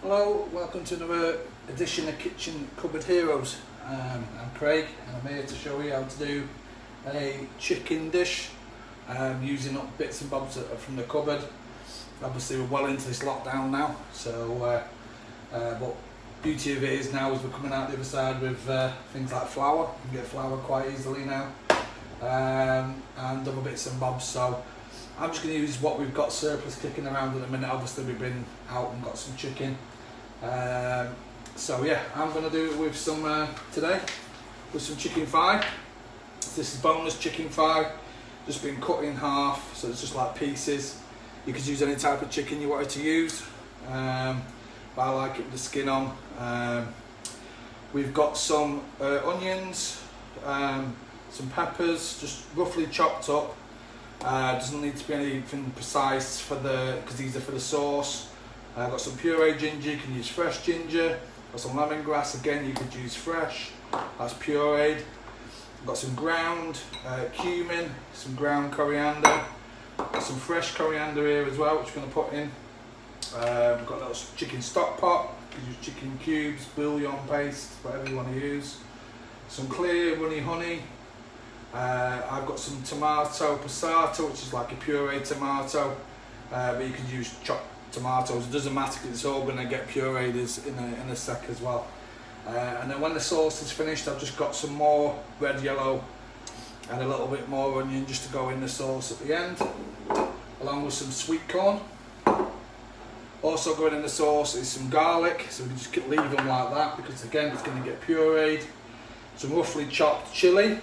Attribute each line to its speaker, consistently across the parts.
Speaker 1: Hello, welcome to another edition of Kitchen Cupboard Heroes. I'm Craig and I'm here to show you how to do a chicken dish using up bits and bobs from the cupboard. Obviously we're well into this lockdown now, so but beauty of it is now is we're coming out the other side with things like flour. You can get flour quite easily now, and other bits and bobs. So I'm just going to use what we've got surplus kicking around at the minute. Obviously we've been out and got some chicken. So yeah, I'm going to do it with some today with some chicken thigh. This is boneless chicken thigh, just been cut in half, so it's just like pieces. You could use any type of chicken you wanted to use, but I like it with the skin on. We've got some onions, some peppers, just roughly chopped up. Doesn't need to be anything precise because these are for the sauce. I've got some pureed ginger, you can use fresh ginger. Got some lemongrass, again you could use fresh, that's pureed. I've got some ground cumin, some ground coriander, got some fresh coriander here as well, which we're going to put in. We've got a little chicken stock pot, you can use chicken cubes, bouillon paste, whatever you want to use. Some clear runny honey. I've got some tomato passata, which is like a pureed tomato, but you can use chopped tomatoes. It doesn't matter because it's all going to get pureed in a sec as well. And then when the sauce is finished, I've just got some more red yellow and a little bit more onion just to go in the sauce at the end, along with some sweet corn. Also going in the sauce is some garlic, so we can just leave them like that because again it's going to get pureed. Some roughly chopped chilli.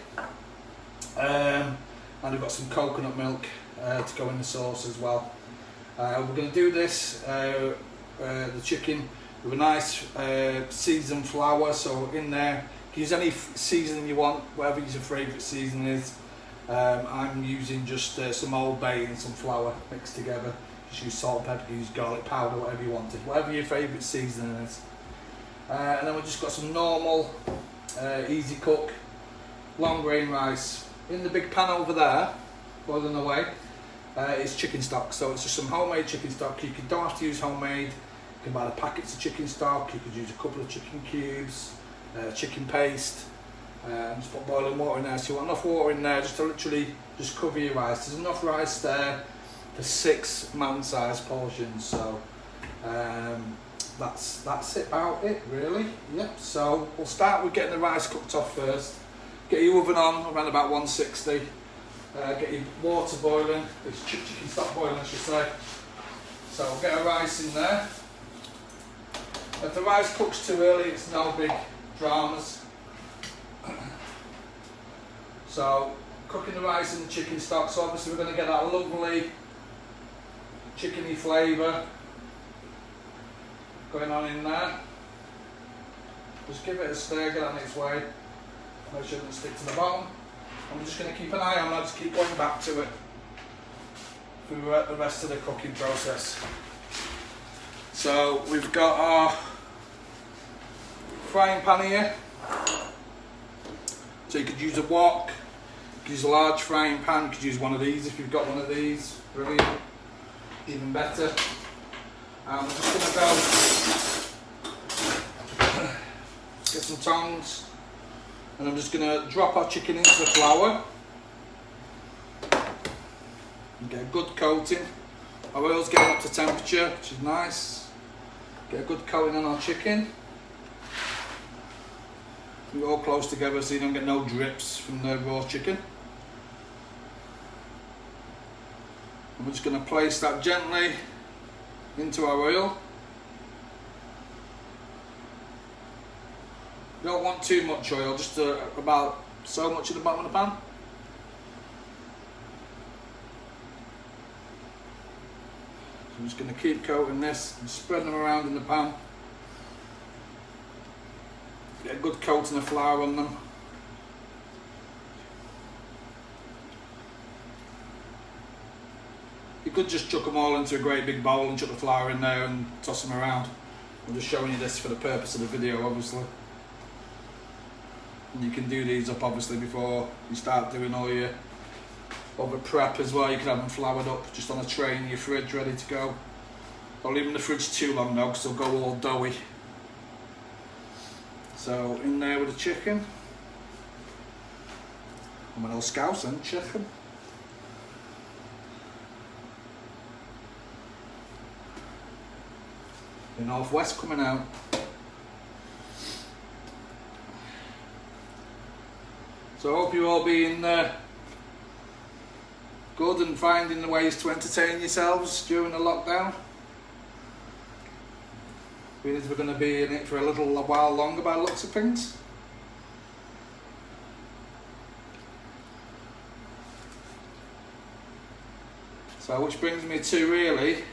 Speaker 1: And we've got some coconut milk to go in the sauce as well. We're going to do this, the chicken, with a nice seasoned flour. So in there, you can use any seasoning you want, whatever your favourite seasoning is. I'm using just some Old Bay and some flour mixed together. Just use salt and pepper, use garlic powder, whatever you wanted, whatever your favourite seasoning is. And then we've just got some normal, easy cook, long grain rice. In the big pan over there, boiling away, is chicken stock. So it's just some homemade chicken stock. You don't have to use homemade. You can buy the packets of chicken stock. You could use a couple of chicken cubes, chicken paste, and just put boiling water in there. So you want enough water in there just to literally just cover your rice. There's enough rice there for 6 man-sized portions. So that's about it really. Yep. So we'll start with getting the rice cooked off first. Get your oven on around about 160. Get your water boiling. It's chicken stock boiling, I should say. So we'll get our rice in there. If the rice cooks too early, it's no big dramas. So cooking the rice in the chicken stock. So obviously we're going to get that lovely chickeny flavour going on in there. Just give it a stir, get it on its way. Make sure it doesn't stick to the bottom. I'm just going to keep an eye on that, just keep going back to it through the rest of the cooking process. So we've got our frying pan here. So you could use a wok, you could use a large frying pan, you could use one of these if you've got one of these. Brilliant, even better. And we're just going to go get some tongs. And I'm just going to drop our chicken into the flour and get a good coating. Our oil's getting up to temperature, which is nice. Get a good coating on our chicken. We're all close together so you don't get no drips from the raw chicken. And we're just going to place that gently into our oil. You don't want too much oil, just about so much at the bottom of the pan. So I'm just going to keep coating this and spread them around in the pan. Get a good coating of flour on them. You could just chuck them all into a great big bowl and chuck the flour in there and toss them around. I'm just showing you this for the purpose of the video, obviously. And you can do these up obviously before you start doing all your other prep as well. You can have them floured up just on a tray in your fridge ready to go. Don't leave them in the fridge too long now because they'll go all doughy. So in there with the chicken. I'm an old scouse and chicken. The northwest coming out. So I hope you're all being good and finding the ways to entertain yourselves during the lockdown. We're going to be in it for a while longer by the looks of things. So which brings me to really,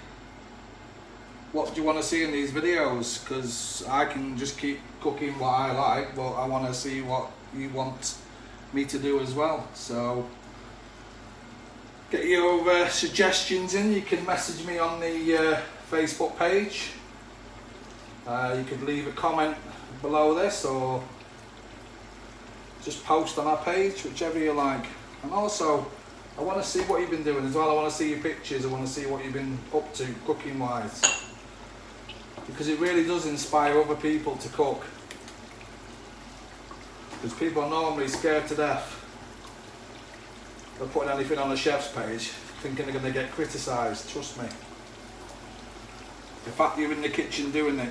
Speaker 1: what do you want to see in these videos? Because I can just keep cooking what I like, but I want to see what you want me to do as well. So get your suggestions in. You can message me on the Facebook page. You could leave a comment below this or just post on our page, whichever you like. And also, I want to see what you've been doing as well. I want to see your pictures. I want to see what you've been up to cooking wise, because it really does inspire other people to cook. Because people are normally scared to death of putting anything on a chef's page, thinking they're going to get criticised. Trust me. The fact you're in the kitchen doing it,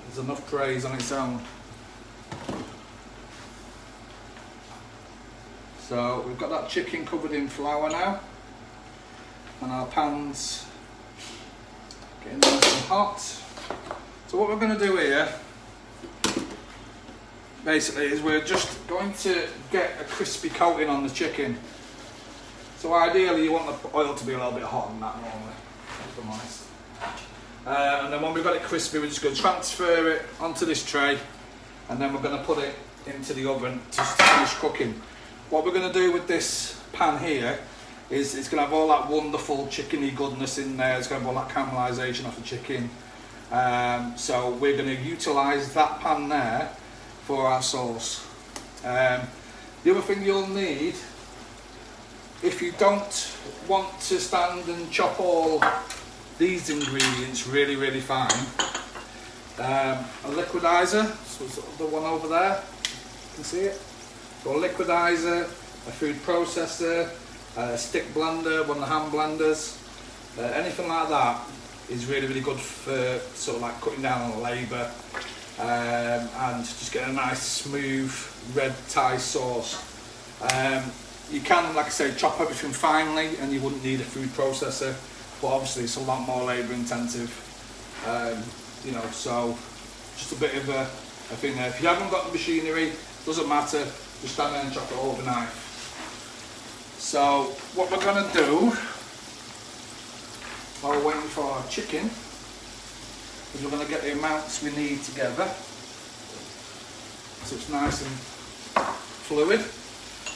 Speaker 1: there's enough praise on its own. So we've got that chicken covered in flour now, and our pan's getting nice and hot. So what we're going to do here basically is we're just going to get a crispy coating on the chicken. So ideally you want the oil to be a little bit hotter than that normally, if I'm honest. And then when we've got it crispy, we're just going to transfer it onto this tray, and then we're going to put it into the oven to finish cooking. What we're going to do with this pan here is it's going to have all that wonderful chickeny goodness in there. It's going to have all that caramelisation off the chicken. So we're going to utilise that pan there for our sauce. The other thing you'll need, if you don't want to stand and chop all these ingredients really fine, a liquidizer, so it's the one over there, you can see it. So a liquidizer, a food processor, a stick blender, one of the hand blenders, anything like that is really good for sort of like cutting down on labour and just getting a nice smooth red Thai sauce. You can, like I say, chop everything finely and you wouldn't need a food processor, but obviously it's a lot more labour intensive, you know, so just a bit of a thing there. If you haven't got the machinery, doesn't matter, just stand there and chop it over the knife. So what we're going to do while we're waiting for our chicken is we're going to get the amounts we need together so it's nice and fluid.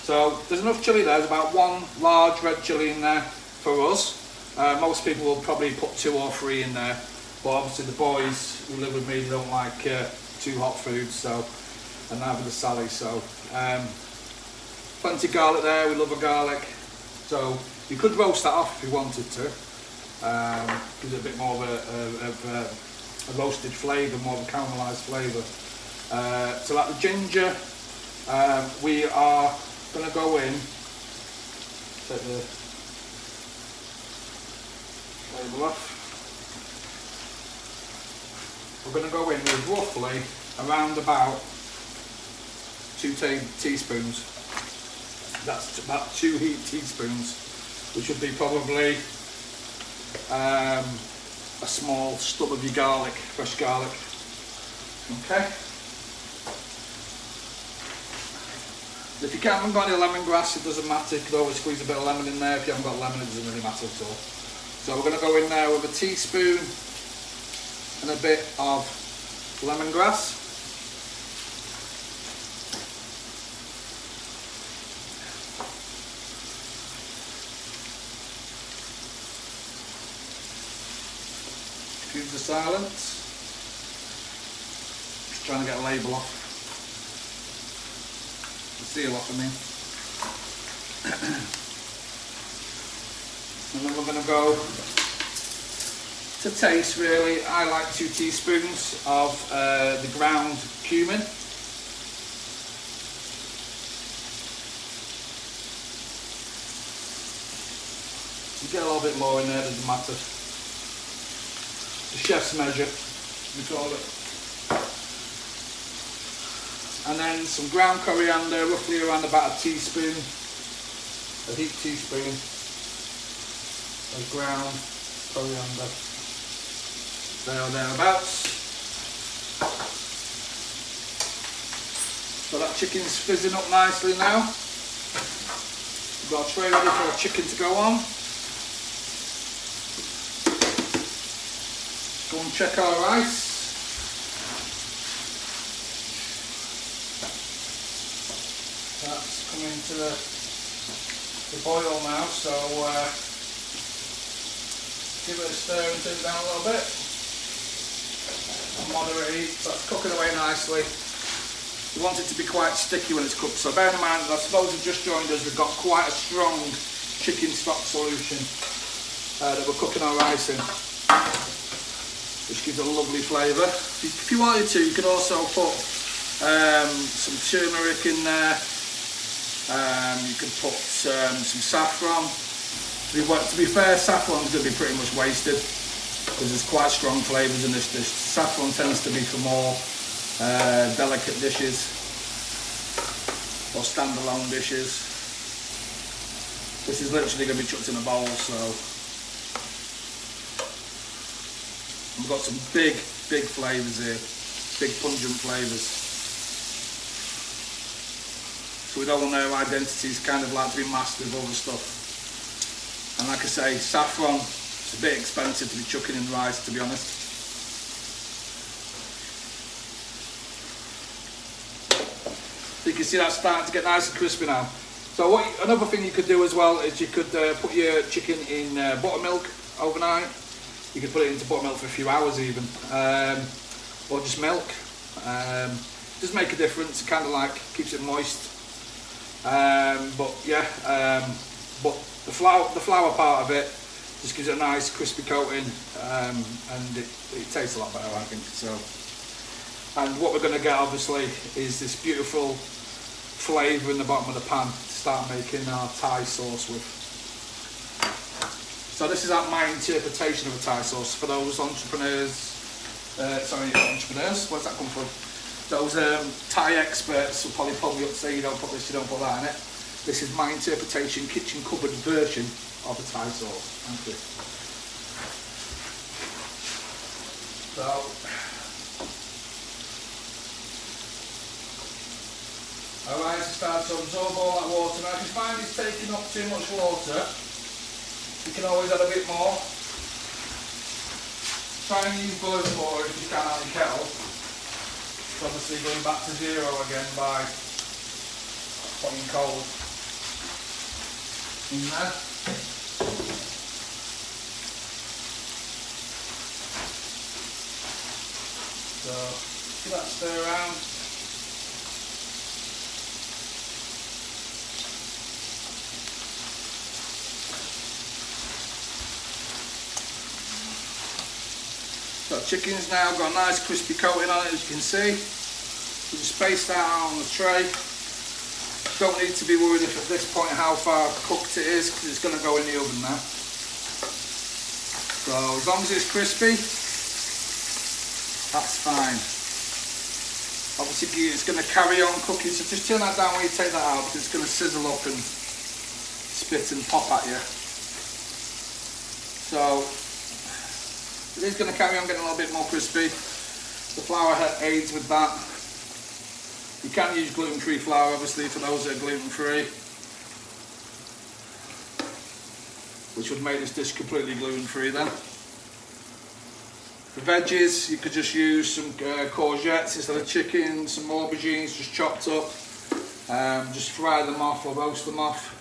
Speaker 1: So there's enough chilli there, there's about one large red chilli in there for us. Most people will probably put 2 or 3 in there, but obviously the boys who live with me, they don't like too hot food, so, and neither does Sally, so plenty of garlic there, we love a garlic, so you could roast that off if you wanted to, gives it a bit more of a roasted flavour, more of a caramelised flavour. So like the ginger, we are going to go in, take the label off, we're going to go in with roughly around about 2 teaspoons. That's about 2 heat teaspoons, which would be probably a small stub of your garlic, fresh garlic. Okay. If you haven't got any lemongrass, it doesn't matter. You could always squeeze a bit of lemon in there. If you haven't got lemon, it doesn't really matter at all. So we're going to go in there with a teaspoon and a bit of lemongrass. Cubes of silence. Just trying to get a label off. The seal off, I mean. And then we're going to go to taste really. I like 2 teaspoons of the ground cumin. You get a little bit more in there, doesn't matter. The chef's measure, we call it. And then some ground coriander, roughly around about a teaspoon, a heaped teaspoon of ground coriander. There or thereabouts. So that chicken's fizzing up nicely now. We've got a tray ready for our chicken to go on. Go and check our rice. That's coming to the boil now, so give it a stir and turn it down a little bit. Moderate heat, so it's cooking away nicely. You want it to be quite sticky when it's cooked, so bear in mind, I suppose you've just joined us, we've got quite a strong chicken stock solution that we're cooking our rice in, which gives it a lovely flavour. If you wanted to, you could also put some turmeric in there. You could put some saffron. To be fair, saffron's going to be pretty much wasted because there's quite strong flavours in this dish. Saffron tends to be for more delicate dishes or standalone dishes. This is literally going to be chucked in a bowl, so we've got some big flavours here, big pungent flavours. So we don't want our identities kind of like to be masked with other stuff. And like I say, saffron, it's a bit expensive to be chucking in rice, to be honest. So you can see that's starting to get nice and crispy now. So another thing you could do as well is you could put your chicken in buttermilk overnight. You could put it into buttermilk for a few hours even, or just milk. Does make a difference. It kind of like keeps it moist. But the flour part of it just gives it a nice crispy coating, and it tastes a lot better, I think. So, and what we're going to get obviously is this beautiful flavour in the bottom of the pan to start making our Thai sauce with. So this is my interpretation of a Thai sauce for those entrepreneurs. Where's that come from? Those Thai experts will probably put me up to say you don't put this, you don't put that in it. This is my interpretation, kitchen cupboard version of a Thai sauce. Thank you. So, our rice starts to absorb all that water. Now if you find it's taking up too much water, you can always add a bit more. Try and use boiling water if you can out of your kettle. It's obviously going back to zero again by putting cold in there. So give that a stir around. So chicken's now got a nice crispy coating on it, as you can see. You just space that out on the tray. Don't need to be worried if at this point how far cooked it is, because it's going to go in the oven now. So as long as it's crispy, that's fine. Obviously it's going to carry on cooking, so just turn that down when you take that out, because it's going to sizzle up and spit and pop at you. So it is going to carry on getting a little bit more crispy. The flour aids with that. You can use gluten-free flour, obviously, for those that are gluten-free, which would make this dish completely gluten-free then. For veggies, you could just use some courgettes instead of chicken, some aubergines just chopped up. Just fry them off or roast them off.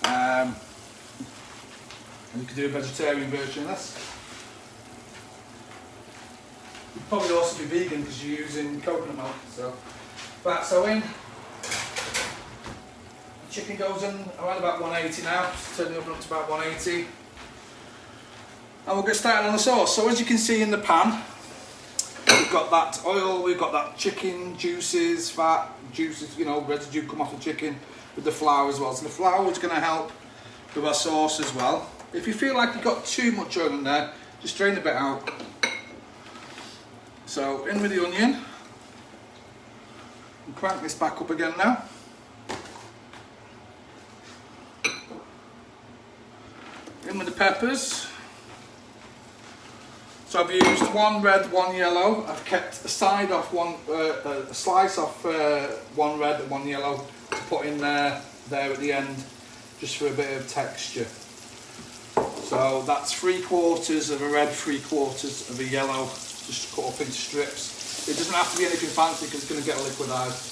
Speaker 1: And you could do a vegetarian version of this. You'd probably also be vegan because you're using coconut milk. So in the Chicken goes in around about 180 now, it's turning up to about 180. And we'll get started on the sauce. So as you can see in the pan, we've got that oil, we've got that chicken juices, fat, juices, you know, residue come off the chicken with the flour as well. So the flour is going to help with our sauce as well. If you feel like you've got too much oil in there, just drain a bit out. So in with the onion. And crank this back up again now. In with the peppers. So I've used one red, one yellow. I've kept a side off a slice off one red and one yellow to put in there at the end, just for a bit of texture. So that's 3/4 of a red, 3/4 of a yellow, just cut up into strips. It doesn't have to be anything fancy because it's going to get liquidised.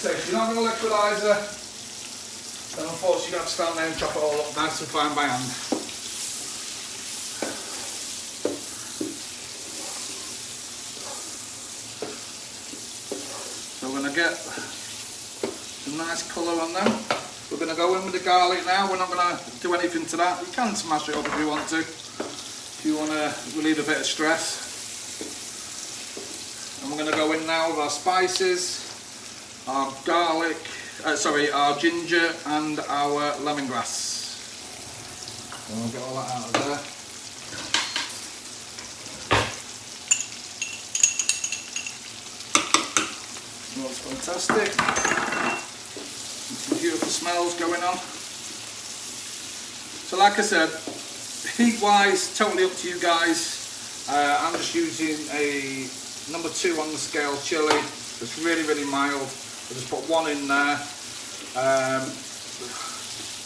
Speaker 1: So if you're not going to liquidise it, then unfortunately you have to stand there and chop it all up nice and fine by hand. So we're going to get some nice colour on them. We're going to go in with the garlic now. We're not going to do anything to that. You can smash it up if you want to. If you want to relieve a bit of stress. And we're going to go in now with our spices, our garlic, our ginger and our lemongrass. And we'll get all that out of there. Smells fantastic. Some beautiful smells going on. So like I said, heat wise, totally up to you guys. I'm just using a number 2 on the scale chili. It's really mild. I just put one in there.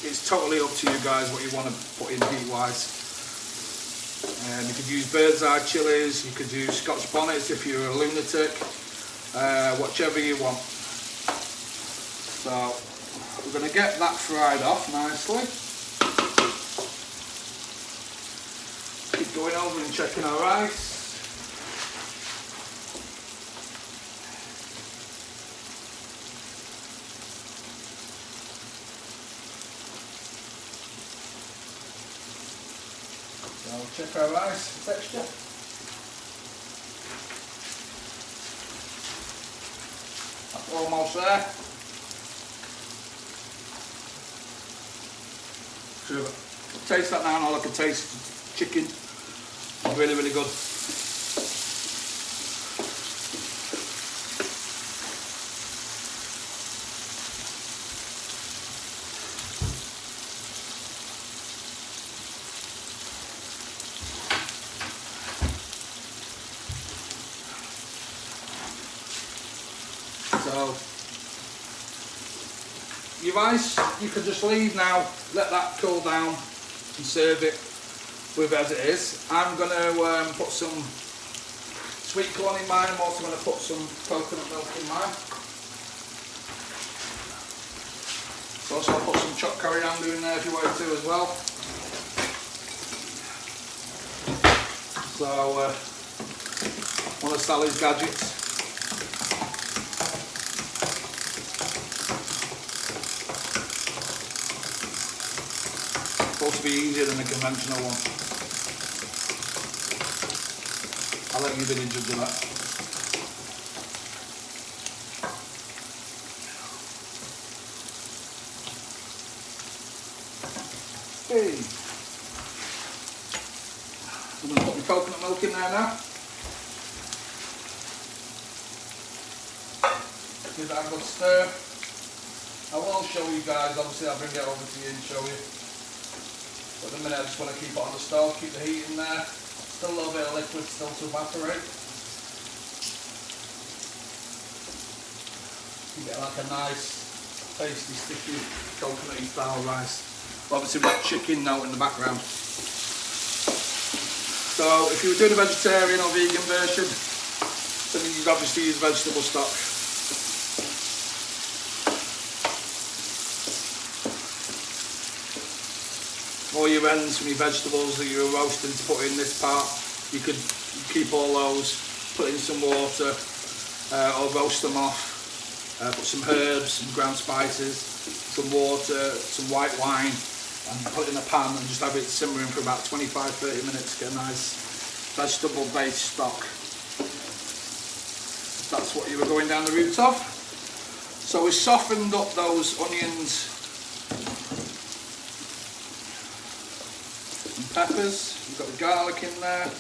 Speaker 1: It's totally up to you guys what you want to put in heat wise. You could use bird's eye chilies, you could use Scotch bonnets if you're a lunatic, whichever you want. So we're going to get that fried off nicely. Keep going over and checking our rice. So we'll check our rice for texture. That's almost there. So taste that now, and all I can taste chicken. It's really good. So your rice you can just leave now, let that cool down and serve it with as it is. I'm going to put some sweet corn in mine. I'm also going to put some coconut milk in mine. Also I'll put some chopped coriander in there if you want to as well. So one of Sally's gadgets. Supposed to be easier than a conventional one. I'll let you be the judge of that. Okay. I'm going to put my coconut milk in there now. Give that a good stir. I will show you guys, obviously I'll bring it over to you and show you. But at the minute I just want to keep it on the stove, keep the heat in there. Still a little bit of liquid still to evaporate. You get like a nice, tasty, sticky, coconutty style rice. Obviously we've got chicken now in the background. So if you were doing a vegetarian or vegan version, then you'd obviously use vegetable stock. All your ends from your vegetables that you were roasting to put in this part, you could keep all those, put in some water, or roast them off, put some herbs, some ground spices, some water, some white wine, and put it in a pan and just have it simmering for about 25-30 minutes. Get a nice vegetable based stock. That's what you were going down the route of. So we softened up those onions and peppers. We've got the garlic in there.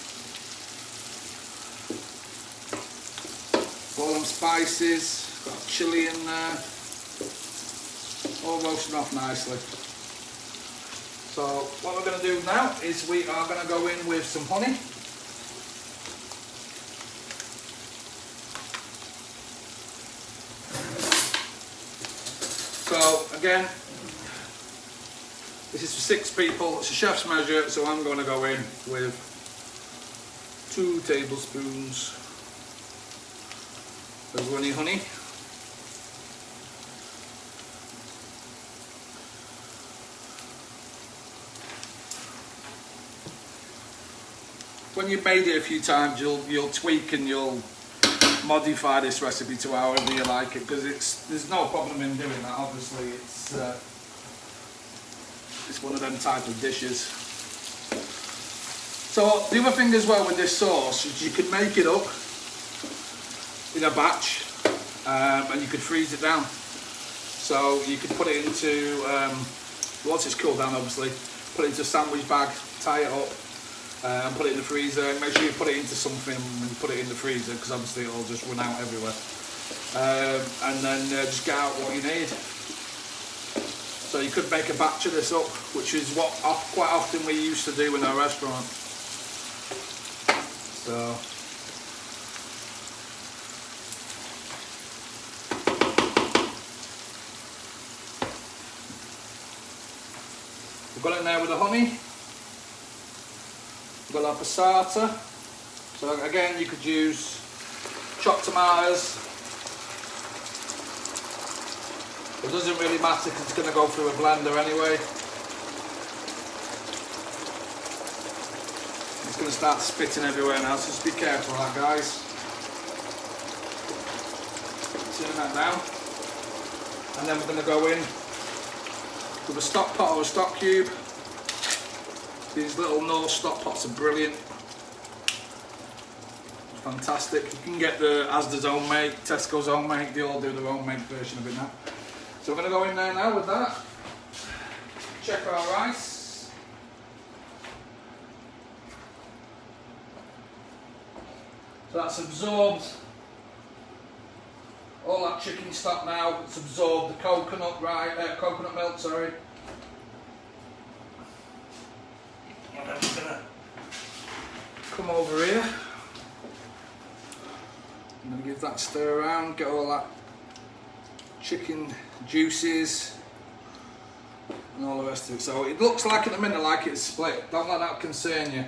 Speaker 1: All them spices, got chilli in there. All roasting off nicely. So what we're going to do now is we are going to go in with some honey. So again, this is for 6 people, it's a chef's measure, so I'm going to go in with 2 tablespoons of runny honey. When you've made it a few times, you'll tweak and you'll modify this recipe to however you like it, because there's no problem in doing that. Obviously, it's one of them type of dishes. So the other thing as well with this sauce is you can make it up in a batch, and you could freeze it down. So you could put it into once it's cooled down, obviously, put it into a sandwich bag, tie it up. And put it in the freezer. Make sure you put it into something and put it in the freezer, because obviously it'll just run out everywhere. And then just get out what you need. So you could make a batch of this up, which is what quite often we used to do in our restaurant. So we've got it in there with the honey. We've got our passata. So again, you could use chopped tomatoes. It doesn't really matter because it's going to go through a blender anyway. It's going to start spitting everywhere now, so just be careful of that, guys. Turn that down. And then we're going to go in with a stock pot or a stock cube. These little North stock pots are brilliant. Fantastic. You can get the Asda's homemade, Tesco's homemade, they all do their homemade version of it now. So we're going to go in there now with that. Check our rice. So that's absorbed all that chicken stock now. It's absorbed the coconut milk, sorry. And then we're going to come over here. I'm going to give that a stir around, get all that chicken juices and all the rest of it. So it looks like at the minute like it's split. Don't let that concern you.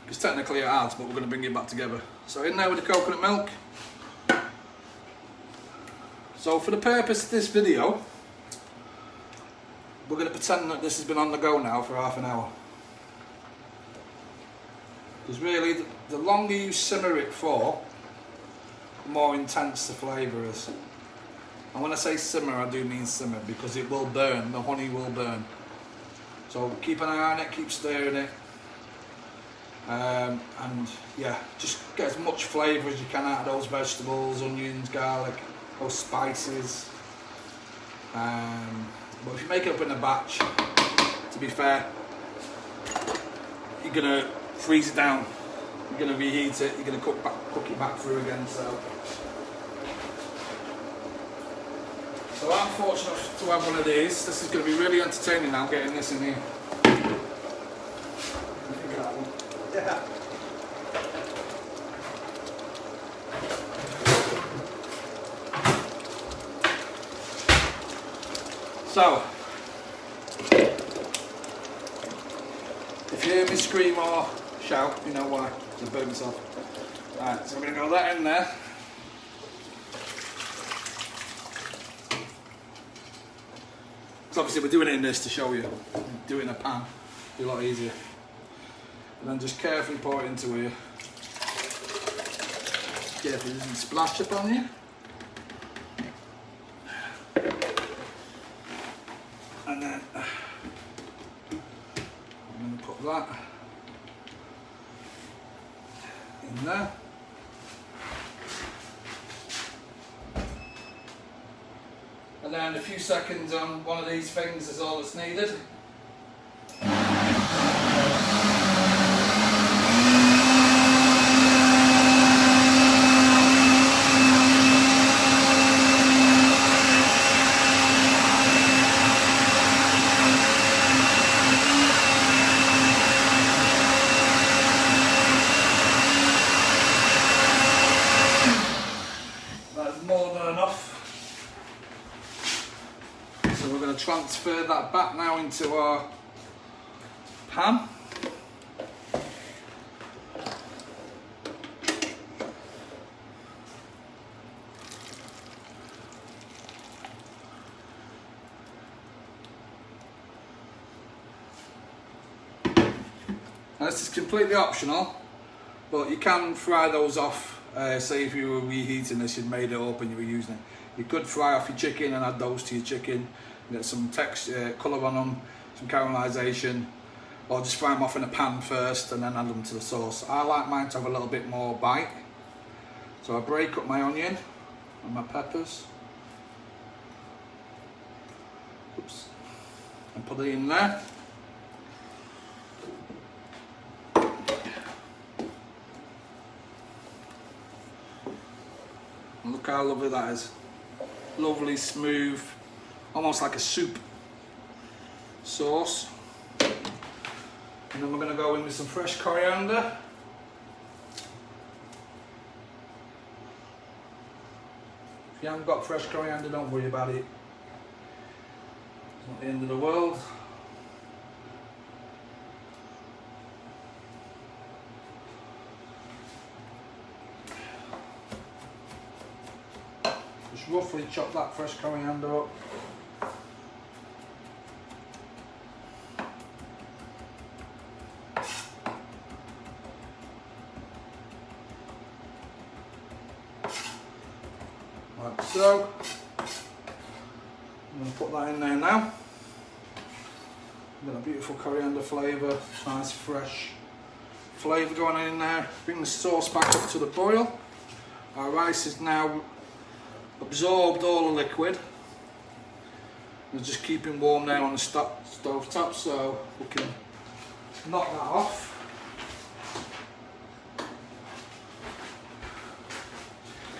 Speaker 1: Because technically it has, but we're going to bring it back together. So in there with the coconut milk. So for the purpose of this video, we're going to pretend that this has been on the go now for half an hour. Because really, the longer you simmer it for, the more intense the flavour is. And when I say simmer, I do mean simmer, because it will burn, the honey will burn. So keep an eye on it, keep stirring it. And yeah, just get as much flavour as you can out of those vegetables, onions, garlic, those spices. But if you make it up in a batch, to be fair, you're going to freeze it down, you're going to reheat it, you're going to cook it back through again. So I'm fortunate to have one of these. This is going to be really entertaining now, getting this in here. Yeah. So, if you hear me scream or shout, you know why. It's burn myself. Right, so I'm going to go that in there. So obviously we're doing it in this to show you. Do it in a pan, be a lot easier. And then just carefully pour it into here. Carefully, it doesn't splash up on you. of that in there. And then a few seconds on one of these things is all that's needed. That's more than enough. So we're going to transfer that back now into our pan. Now this is completely optional, but you can fry those off. Say if you were reheating this, you'd made it up and you were using it. You could fry off your chicken and add those to your chicken. Get some texture, colour on them, some caramelisation, or just fry them off in a pan first and then add them to the sauce. I like mine to have a little bit more bite, so I break up my onion and my peppers. Oops. And put it in there. And look how lovely that is. Lovely, smooth, almost like a soup sauce. And then we're going to go in with some fresh coriander. If you haven't got fresh coriander, don't worry about it. It's not the end of the world. Just roughly chop that fresh coriander up. Like so. I'm going to put that in there now. Got a beautiful coriander flavour, nice fresh flavour going in there. Bring the sauce back up to the boil. Our rice is now absorbed all the liquid. We're just keeping warm now on the stove top, so we can knock that off.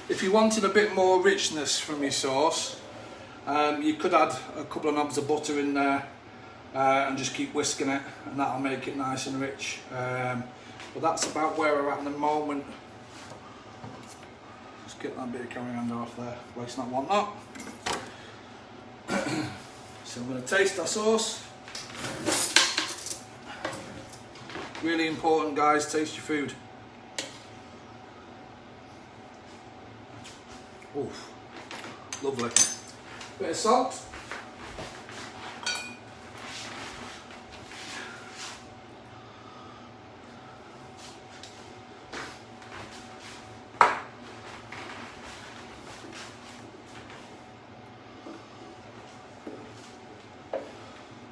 Speaker 1: If you wanted a bit more richness from your sauce, you could add a couple of knobs of butter in there and just keep whisking it, and that'll make it nice and rich. But that's about where we're at the moment. Just get that bit of coriander off there, waste not want that. So I'm going to taste our sauce. Really important, guys, taste your food. Oof, lovely. Bit of salt.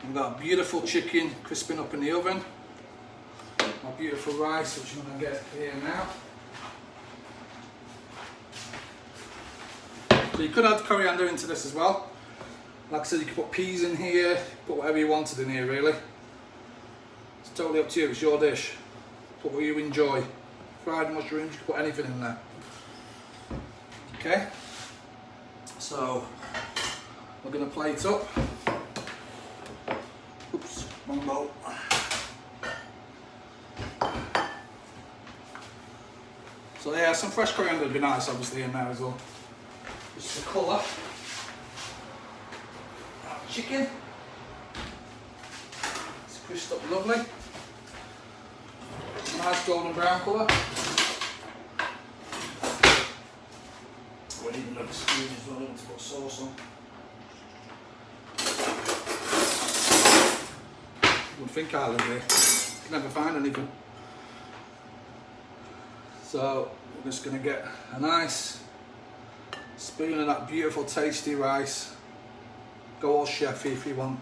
Speaker 1: We've got beautiful chicken crisping up in the oven. My beautiful rice, which I'm going to get here now. So you could add coriander into this as well. Like I said, you could put peas in here, put whatever you wanted in here really. It's totally up to you, it's your dish. Put what you enjoy. Fried mushrooms, you can put anything in there. Okay, so we're going to plate up. Oops, wrong bowl. So yeah, some fresh coriander would be nice obviously in there as well. Just the colour. Chicken. It's crisped up lovely. Nice golden brown colour. We need another spoon as well to put sauce on. Wouldn't think I live here. Can never find anything. So we're just going to get a nice spoon of that beautiful tasty rice. Go all chefy if you want.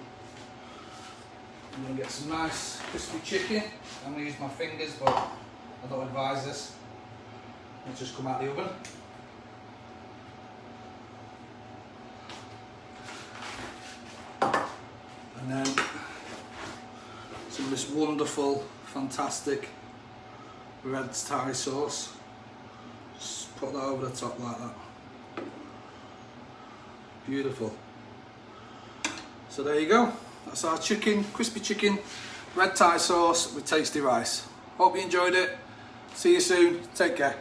Speaker 1: I'm going to get some nice crispy chicken. I'm going to use my fingers, but I don't advise this. It's just come out of the oven. And then some of this wonderful, fantastic red Thai sauce. Just put that over the top like that. Beautiful. So there you go. That's our chicken, crispy chicken, red Thai sauce with tasty rice. Hope you enjoyed it. See you soon. Take care.